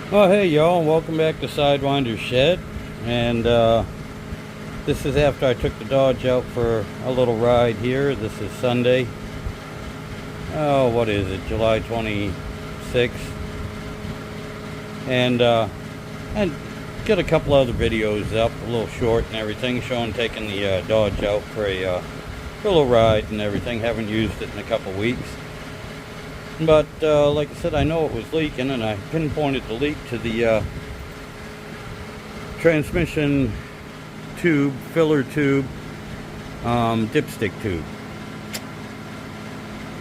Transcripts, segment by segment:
Oh, hey y'all, welcome back to Sidewinder Shed. And this is after I took the Dodge out for a little ride here. This is Sunday. Oh, what is it? July 26th. And got a couple other videos up, a little short and everything, showing taking the Dodge out for a little ride and everything. Haven't used it in a couple weeks. But like I said, I know it was leaking, and I pinpointed the leak to the transmission tube, filler tube, dipstick tube.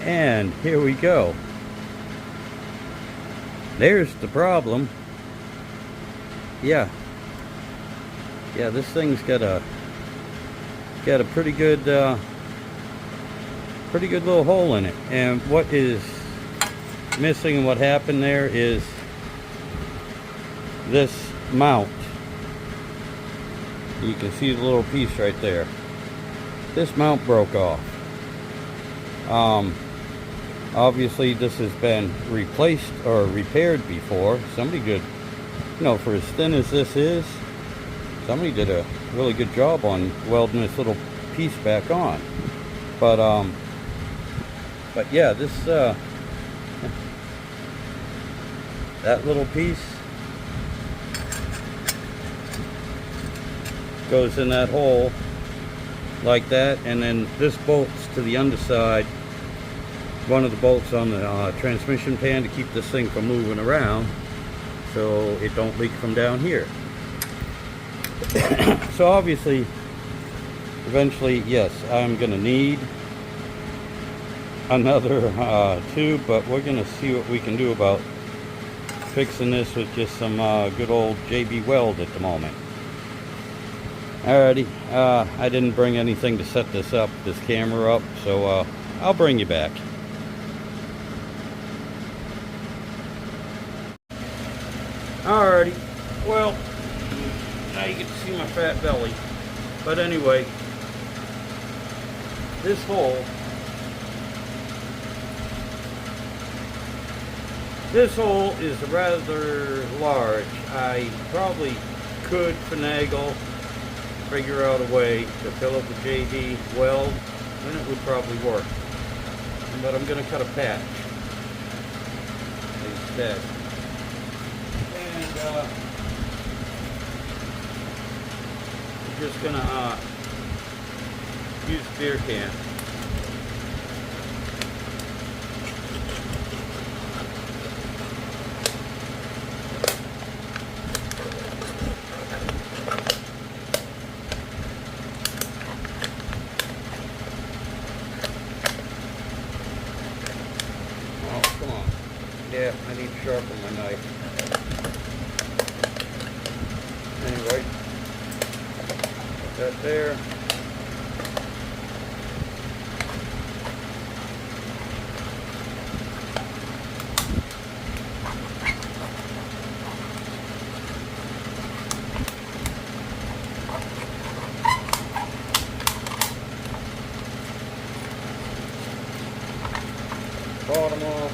And here we go. There's the problem. Yeah, this thing's got a pretty good little hole in it. And what is missing, what happened there, is this mount. You can see the little piece right there. This mount broke off. Obviously this has been replaced or repaired before. Somebody did, for as thin as this is, somebody did a really good job on welding this little piece back on. But yeah, this that little piece goes in that hole like that, and then this bolts to the underside, one of the bolts on the transmission pan, to keep this thing from moving around so it don't leak from down here. So obviously, eventually, yes, I'm gonna need another tube, but we're gonna see what we can do about fixing this with just some good old JB Weld at the moment. Alrighty, I didn't bring anything to set this camera up, so I'll bring you back. Alrighty, well, now you can see my fat belly. But anyway, this hole is rather large. I probably could finagle, figure out a way to fill up the JB Weld, then it would probably work. But I'm going to cut a patch instead. And I'm just going to use a beer can. Yeah, I need to sharpen my knife. Anyway, put that there. Bottom off.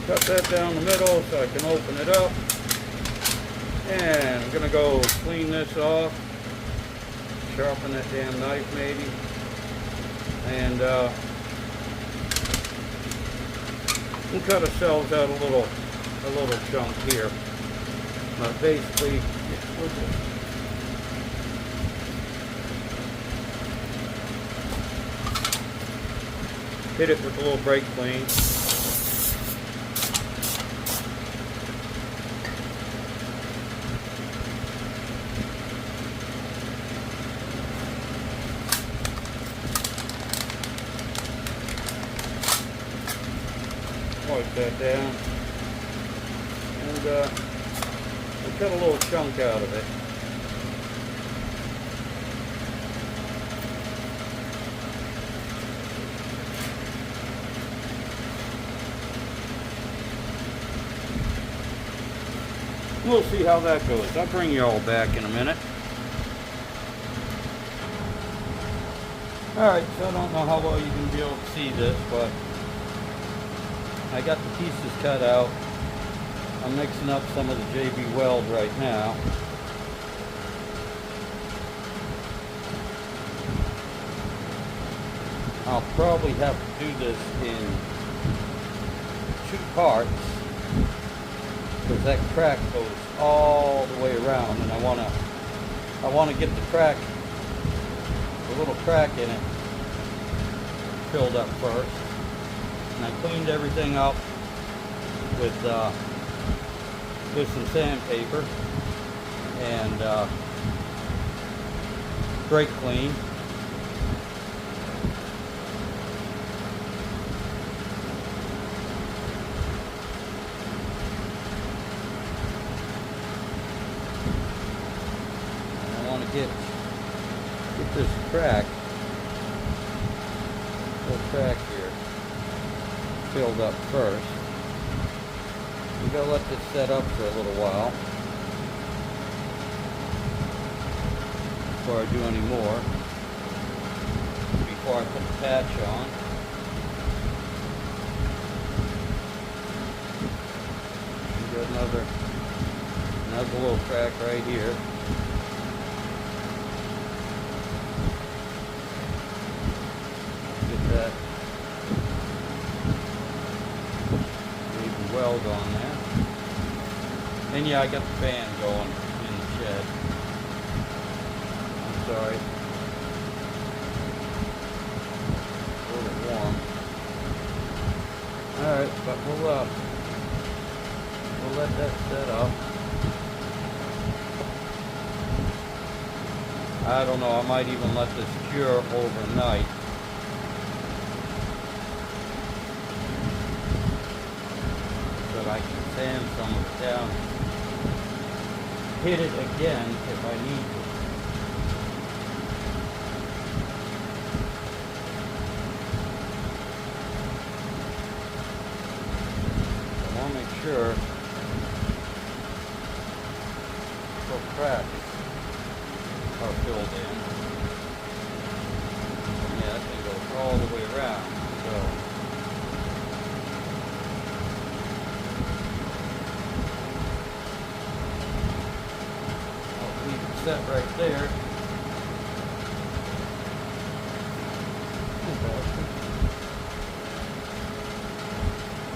Cut that down the middle so I can open it up. And I'm going to go clean this off. Sharpen that damn knife maybe. And we'll cut ourselves out a little chunk here. But basically, we'll just hit it with a little brake clean. Wipe that down. And we'll cut a little chunk out of it. We'll see how that goes. I'll bring you all back in a minute. Alright, so I don't know how well you can be able to see this, but I got the pieces cut out. I'm mixing up some of the JB Weld right now. I'll probably have to do this in 2 parts because that crack goes all the way around, and I want to get the crack, the little crack in it, filled up first. And I cleaned everything up with some sandpaper and brake clean. Get this crack, little crack here, filled up first. We gotta let this set up for a little while before I do any more. Before I put the patch on. We got another little crack right here. That JB Weld on there. And yeah, I got the fan going in the shed. I'm sorry. A little warm. Alright, but we'll let that set up. I don't know, I might even let this cure overnight. I can sand some of it down, hit it again if I need to. I want to make sure those cracks are filled in. And yeah, that thing goes all the way around. So set right there.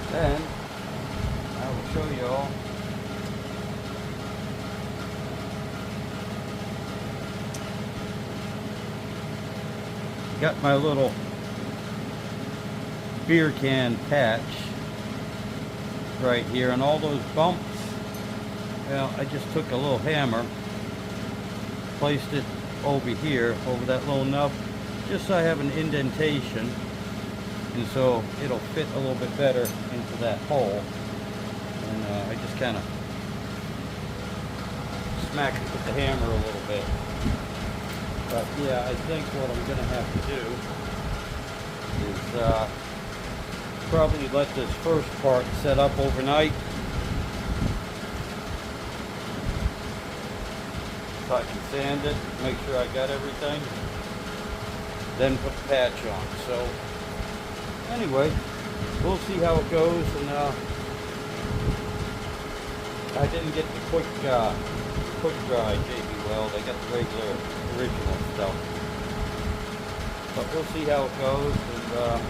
Then I will show you all got my little beer can patch right here, and all those bumps, well, I just took a little hammer, placed it over here, over that little nub, just so I have an indentation, and so it'll fit a little bit better into that hole. And I just kind of smack it with the hammer a little bit. But yeah, I think what I'm going to have to do is probably let this first part set up overnight. So I can sand it, make sure I got everything, then put the patch on. So anyway, we'll see how it goes. And I didn't get the quick dry JB Weld. I got the regular original stuff. But we'll see how it goes, and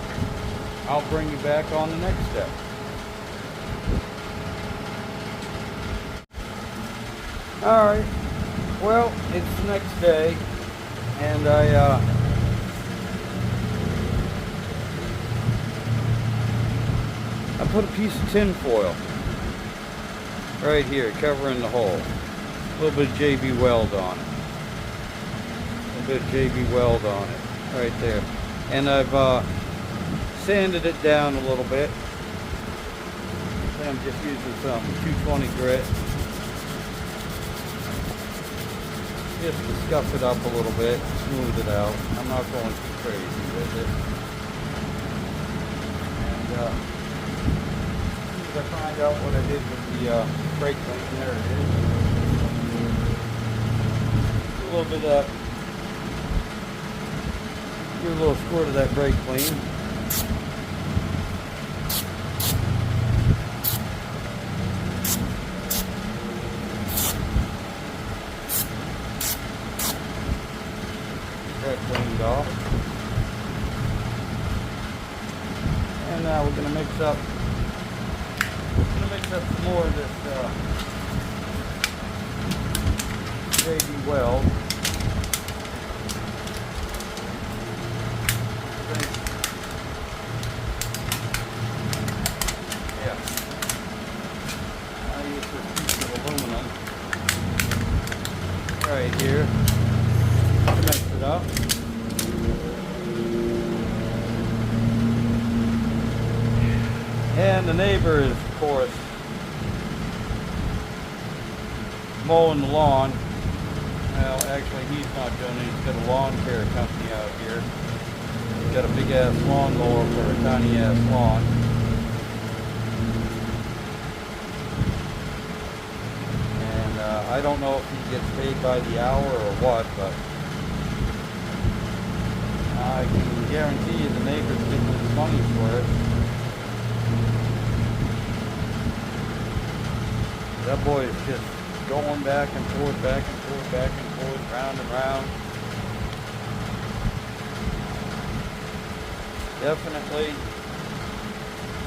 I'll bring you back on the next step. Alright, well, it's the next day, and I put a piece of tin foil right here covering the hole. A little bit of JB Weld on it. A little bit of JB Weld on it right there. And I've sanded it down a little bit. I'm just using some 220 grit. just to scuff it up a little bit, smooth it out. I'm not going too crazy with it. And as I find out what I did with the brake clean, there it is. A little bit of, give a little squirt of that brake clean. That cleaned off. And now we're going to mix up some more of this JB Weld. Yeah. I use this piece of aluminum right here to mix it up. And the neighbor is, of course, mowing the lawn. Well, actually, he's not doing it. He's got a lawn care company out here. He's got a big ass lawnmower for a tiny ass lawn. And I don't know if he gets paid by the hour or what, but I can guarantee you the neighbor's getting his money's worth. That boy is just going back and forth, back and forth, back and forth, round and round.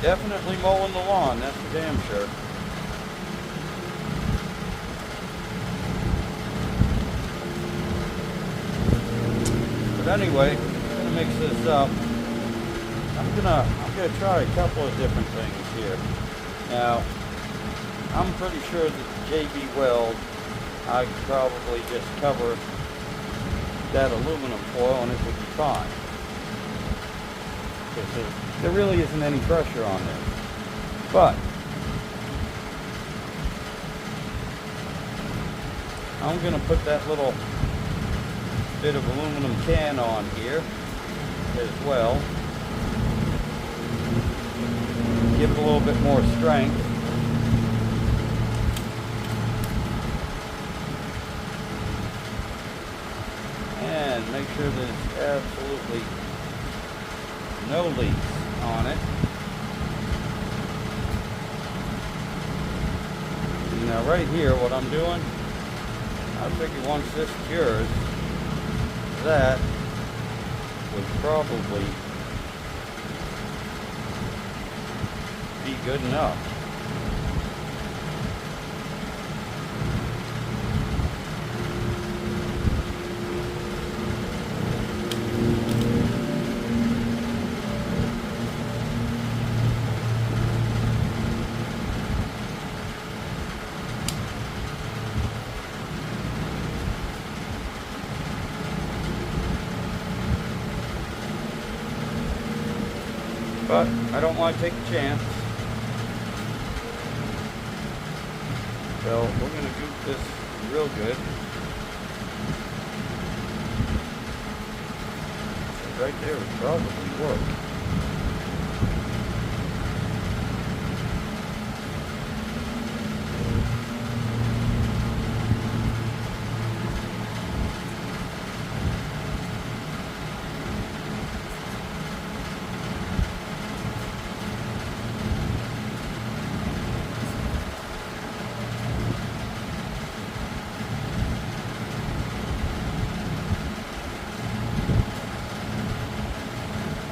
Definitely mowing the lawn, that's for damn sure. But anyway, I'm gonna mix this up. I'm gonna try a couple of different things here. Now, I'm pretty sure that the JB Weld, I could probably just cover that aluminum foil and it would be fine. Because there really isn't any pressure on this. But I'm going to put that little bit of aluminum can on here as well. Give it a little bit more strength. And make sure there's absolutely no leaks on it. Now right here, what I'm doing, I figure once this cures, that would probably be good enough. But I don't want to take a chance. So we're going to goop this real good. Right there would probably work.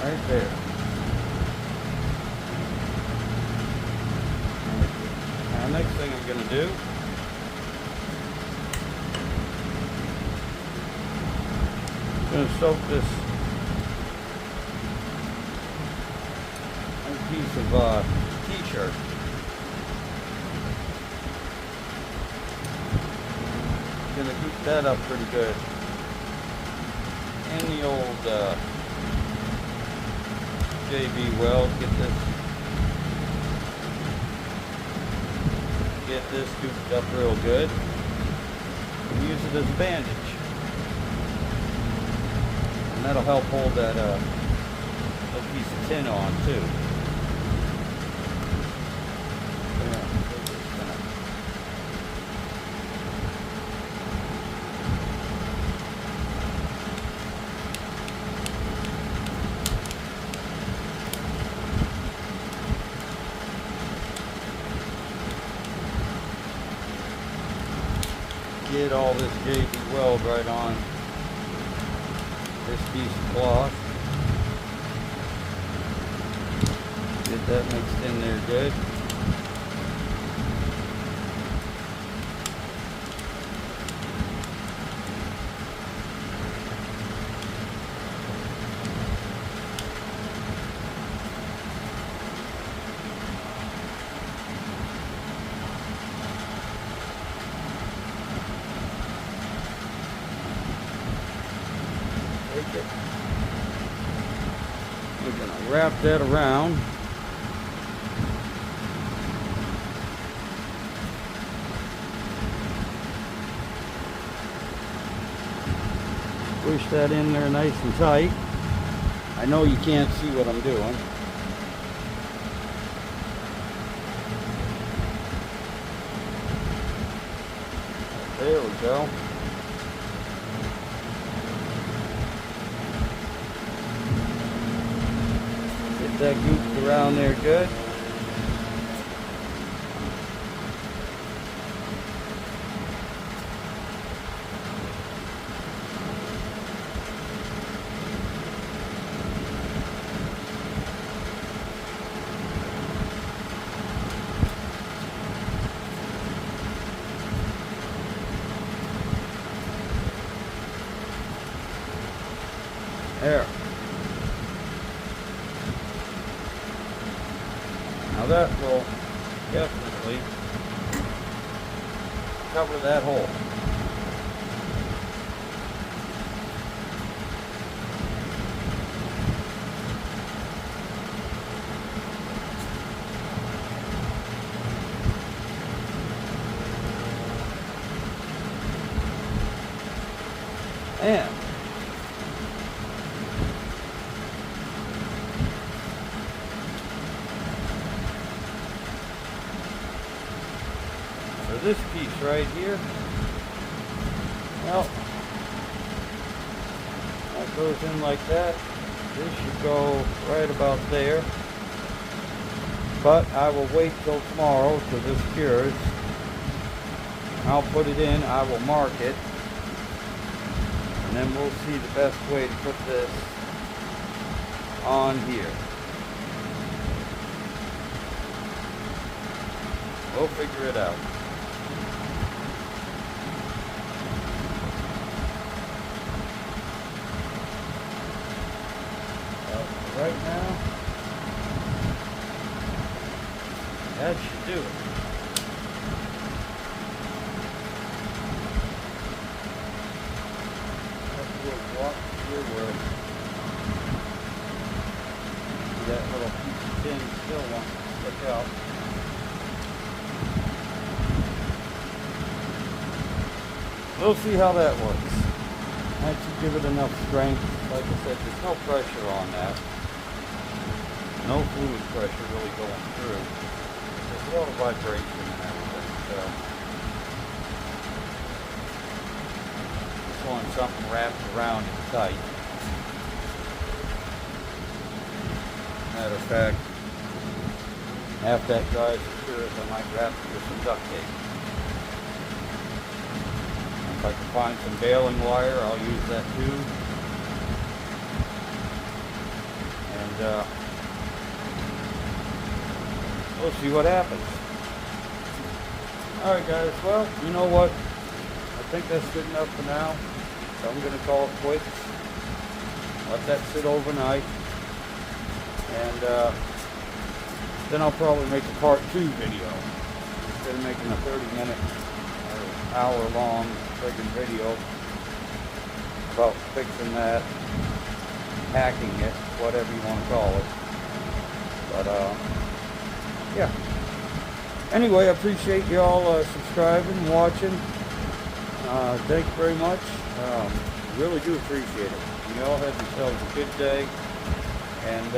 Right there. Now, next thing I'm going to do, I'm going to soak this piece of t-shirt. Going to goop that up pretty good. In the old JB Weld, get this gooped up real good and use it as a bandage. And that'll help hold that little piece of tin on too. Yeah, get all this JB weld right on this piece of cloth. Get that mixed in there good. Take it. We're going to wrap that around. Push that in there nice and tight. I know you can't see what I'm doing. There we go. Get that gooped around there good. There. Now that will definitely cover that hole. And for this piece right here, well, that goes in like that. This should go right about there. But I will wait till tomorrow till this cures. I'll put it in, I will mark it, and then we'll see the best way to put this on here. We'll figure it out. Right now, that should do it. We'll walk here where that little piece of tin still wants to stick out. We'll see how that works. That should give it enough strength. Like I said, there's no pressure on that. No fluid pressure really going through. There's a lot of vibration and everything. So just want something wrapped around it tight. Matter of fact, after that dries and cures, I might wrap it with some duct tape. If I can find some baling wire, I'll use that too. And we'll see what happens. Alright guys, well, you know what? I think that's good enough for now. So I'm going to call it quits. Let that sit overnight. And then I'll probably make a part 2 video. Instead of making a 30-minute or hour-long friggin' video about fixing that, hacking it, whatever you want to call it. But yeah. Anyway, I appreciate y'all subscribing, watching. Thank you very much. Really do appreciate it. You all have yourselves a good day. And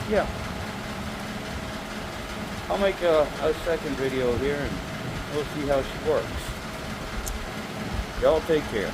yeah, I'll make a second video here and we'll see how she works. Y'all take care.